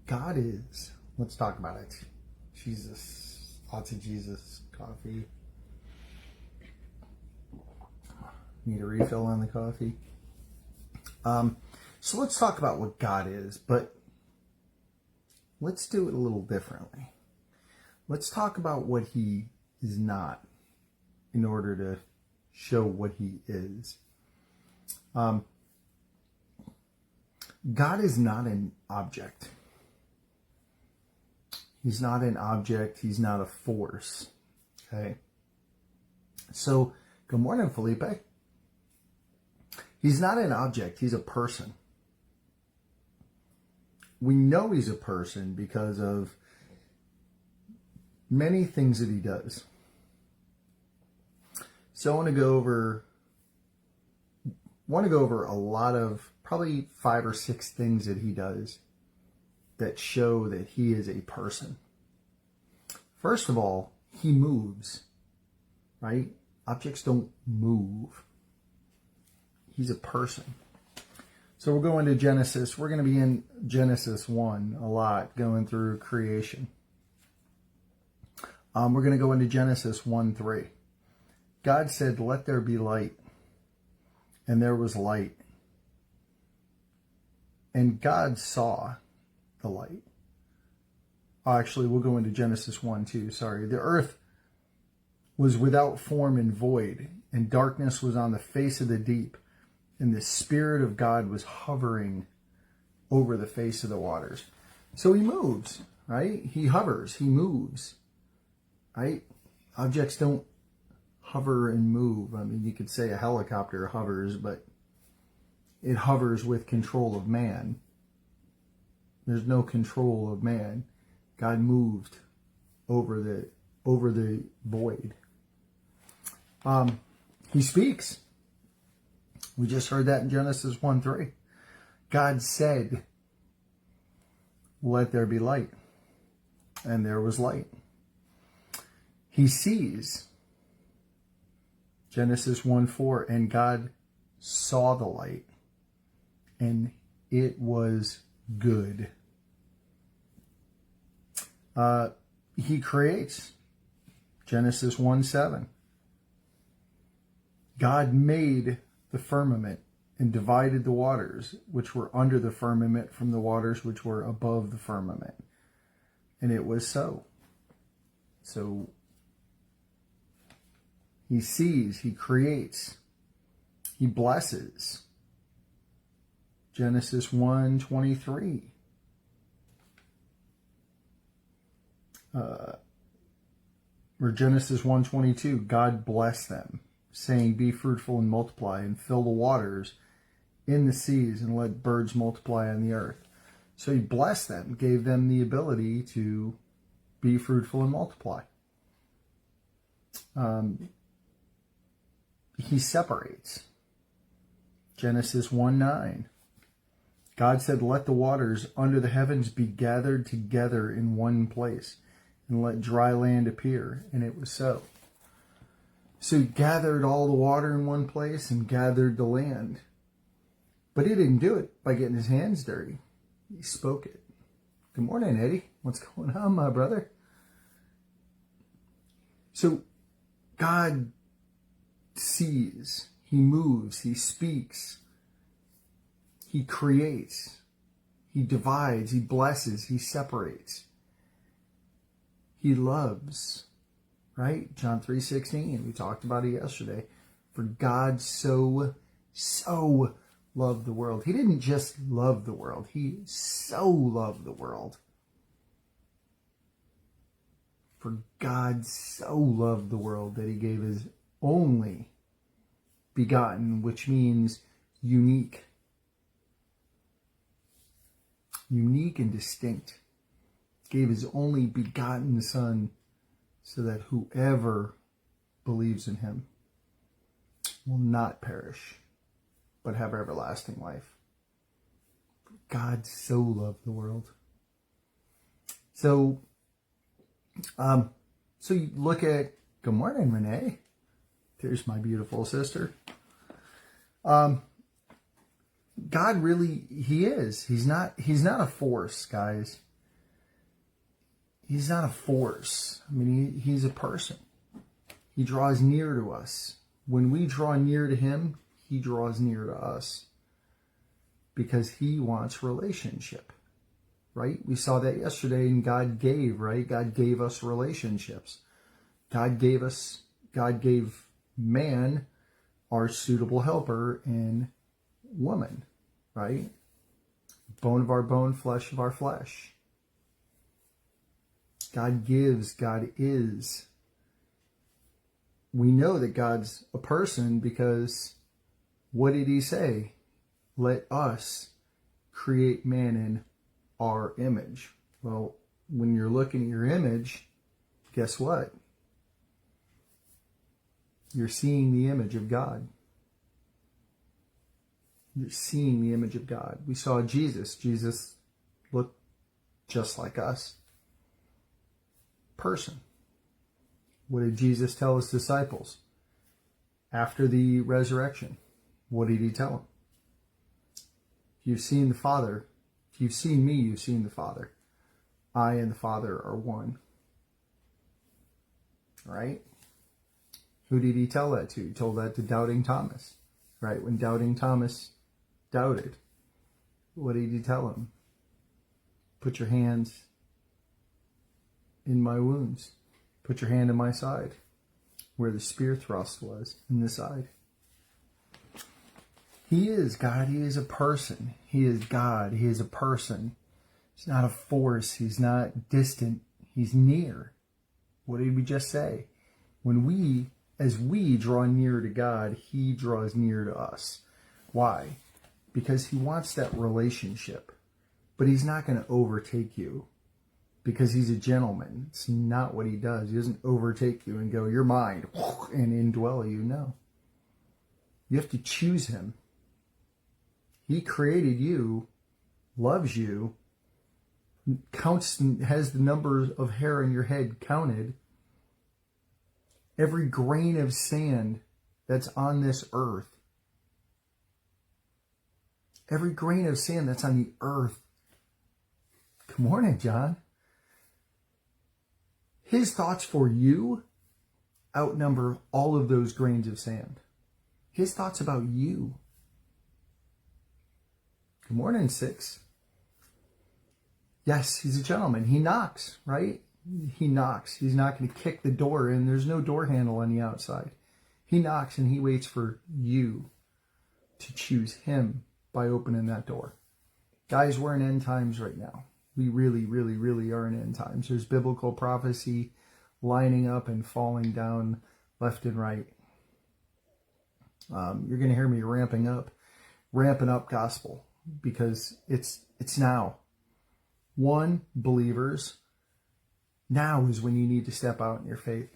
God is. Let's talk about it. Jesus. Lots of Jesus. Coffee. Need a refill on the coffee. So let's talk about what God is, but let's do it a little differently. Let's talk about what he is not in order to show what he is. God is not an object. He's not an object. He's not a force. Okay. So, good morning, Felipe. He's not an object. He's a person. We know he's a person because of many things that he does. So I want to go over a lot of, probably 5 or 6 things that he does that show that he is a person. First of all, he moves, right? Objects don't move. He's a person. So we're going to Genesis. We're going to be in Genesis 1 a lot, going through creation. We're going to go into Genesis 1:3. God said, "Let there be light." And there was light. And God saw the light. Actually, we'll go into Genesis 1:2. Sorry. The earth was without form and void, and darkness was on the face of the deep. And the Spirit of God was hovering over the face of the waters. So he moves, right? He hovers, he moves, right? Objects don't hover and move. I mean, you could say a helicopter hovers, but it hovers with control of man. There's no control of man. God moved over the void. He speaks. We just heard that in Genesis 1:3. God said, "Let there be light." And there was light. He sees. Genesis 1:4. And God saw the light, and it was good. He creates. Genesis 1:7. God made the firmament and divided the waters which were under the firmament from the waters which were above the firmament. And it was so. So he sees, he creates, he blesses. Genesis 1:23. Or Genesis 1:22, God blessed them, saying, "Be fruitful and multiply, and fill the waters in the seas, and let birds multiply on the earth." So he blessed them, gave them the ability to be fruitful and multiply. He separates. Genesis 1:9. God said, "Let the waters under the heavens be gathered together in one place, and let dry land appear." And it was so. So he gathered all the water in one place and gathered the land. But he didn't do it by getting his hands dirty. He spoke it. Good morning, Eddie. What's going on, my brother? So God sees, he moves, he speaks, he creates, he divides, he blesses, he separates. He loves. Right? John 3:16. We talked about it yesterday. For God so loved the world. He didn't just love the world. He so loved the world. For God so loved the world that he gave his only begotten, which means unique. Unique and distinct. Gave his only begotten Son, so that whoever believes in him will not perish, but have everlasting life. God so loved the world. So you look at, good morning, Renee. There's my beautiful sister. God really, he is. He's not a force, guys. He's not a force. I mean, he's a person. He draws near to us. When we draw near to him, he draws near to us because he wants relationship, right? We saw that yesterday, and God gave, right? God gave us relationships. God gave man our suitable helper in woman, right? Bone of our bone, flesh of our flesh. God gives, God is. We know that God's a person because what did he say? Let us create man in our image. Well, when you're looking at your image, guess what? You're seeing the image of God. You're seeing the image of God. We saw Jesus. Jesus looked just like us. Person. What did Jesus tell his disciples after the resurrection? What did he tell them? If you've seen the Father, if you've seen me, you've seen the Father. I and the Father are one. Right? Who did he tell that to? He told that to doubting Thomas. Right? When doubting Thomas doubted, what did he tell him? Put your hands in my wounds. Put your hand in my side, where the spear thrust was, in the side. He is God. He is a person. He is God. He is a person. He's not a force. He's not distant. He's near. What did we just say? As we draw near to God, he draws near to us. Why? Because he wants that relationship. But he's not going to overtake you. Because he's a gentleman. It's not what he does. He doesn't overtake you and go, you're mine, and indwell you. No. You have to choose him. He created you, loves you, counts, has the number of hair on your head counted. Every grain of sand that's on this earth. Every grain of sand that's on the earth. Good morning, John. His thoughts for you outnumber all of those grains of sand. His thoughts about you. Good morning, 6. Yes, he's a gentleman. He knocks, right? He knocks. He's not going to kick the door in. There's no door handle on the outside. He knocks and he waits for you to choose him by opening that door. Guys, we're in end times right now. We really, really, really are in end times. There's biblical prophecy lining up and falling down left and right. You're going to hear me ramping up gospel because it's now. One, believers, now is when you need to step out in your faith.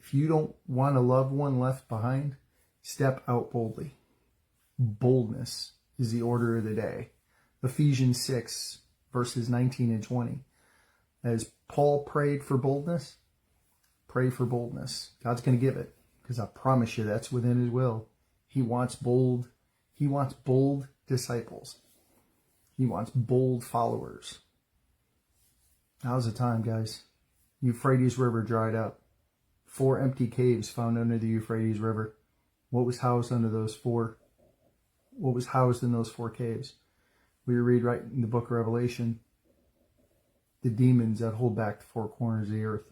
If you don't want a loved one left behind, step out boldly. Boldness is the order of the day. Ephesians 6, verses 19 and 20. As Paul prayed for boldness, pray for boldness. God's going to give it, because I promise you that's within his will. He wants bold disciples. He wants bold followers. Now's the time, guys. Euphrates River dried up. 4 empty caves found under the Euphrates River. What was housed under those 4? What was housed in those 4 caves? We read right in the book of Revelation, the demons that hold back the 4 corners of the earth.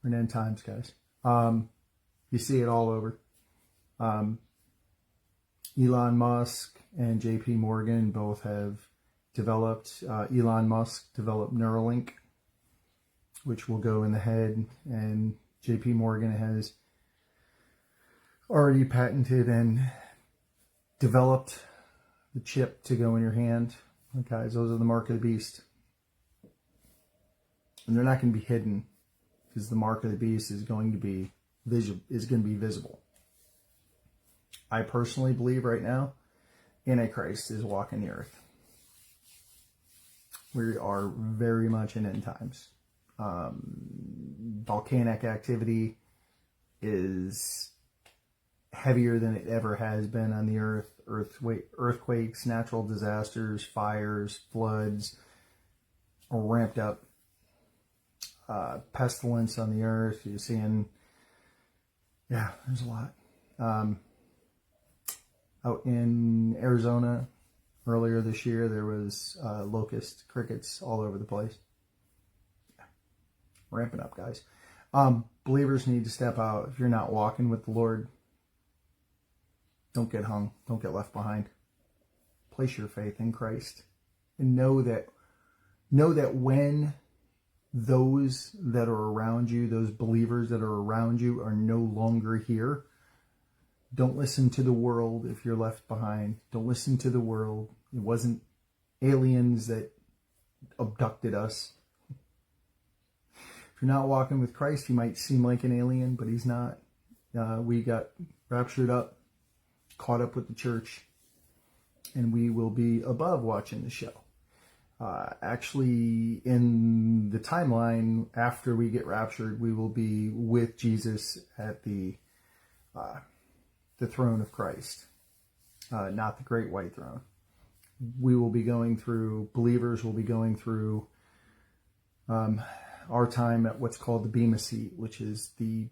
We're in end times, guys. You see it all over. Elon Musk and JP Morgan both have developed, Elon Musk developed Neuralink, which will go in the head, and JP Morgan has already patented and developed the chip to go in your hand. Guys, those are the mark of the beast. And they're not going to be hidden, because the mark of the beast is going to be visible. I personally believe right now, Antichrist is walking the earth. We are very much in end times. Volcanic activity is heavier than it ever has been on the earth. Earthquakes, natural disasters, fires, floods, ramped up. Pestilence on the earth. You're seeing, yeah, there's a lot. Out in Arizona earlier this year, there was locust, crickets all over the place. Yeah. Ramping up, guys. Believers need to step out. If you're not walking with the Lord, don't get hung. Don't get left behind. Place your faith in Christ. And know that when those that are around you, those believers that are around you, are no longer here, don't listen to the world if you're left behind. Don't listen to the world. It wasn't aliens that abducted us. If you're not walking with Christ, he might seem like an alien, but he's not. We got raptured up, caught up with the church, and we will be above watching the show. Actually, in the timeline, after we get raptured, we will be with Jesus at the throne of Christ, not the great white throne. We will be going through, believers will be going through our time at what's called the Bema seat, which is the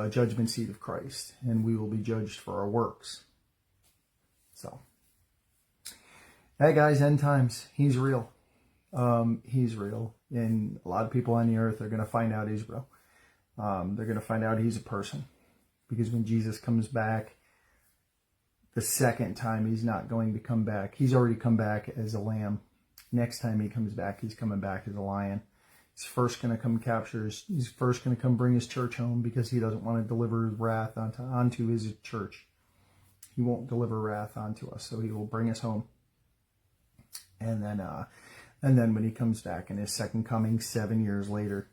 judgment seat of Christ, and we will be judged for our works. So, hey guys, end times. He's real. He's real, and a lot of people on the earth are going to find out he's real. They're going to find out he's a person, because when Jesus comes back, the second time he's not going to come back. He's already come back as a lamb. Next time he comes back, he's coming back as a lion. He's first going to come he's first going to come bring his church home, because he doesn't want to deliver wrath onto his church. He won't deliver wrath onto us, so he will bring us home. And then when he comes back in his second coming 7 years later,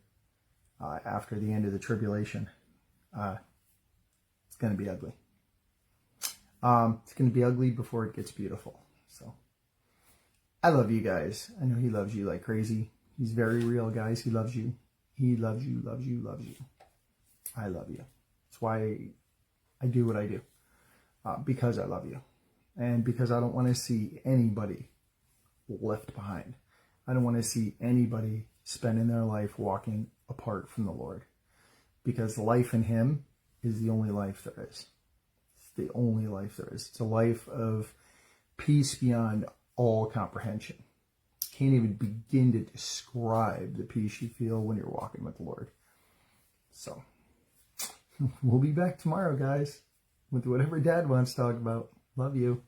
after the end of the tribulation, it's going to be ugly. It's going to be ugly before it gets beautiful. So I love you guys. I know he loves you like crazy. He's very real, guys. He loves you. He loves you, loves you, loves you. I love you. That's why I do what I do. Because I love you. And because I don't want to see anybody left behind. I don't want to see anybody spending their life walking apart from the Lord. Because life in him is the only life there is. It's the only life there is. It's a life of peace beyond all comprehension. Can't even begin to describe the peace you feel when you're walking with the Lord. So, we'll be back tomorrow, guys, with whatever Dad wants to talk about. Love you.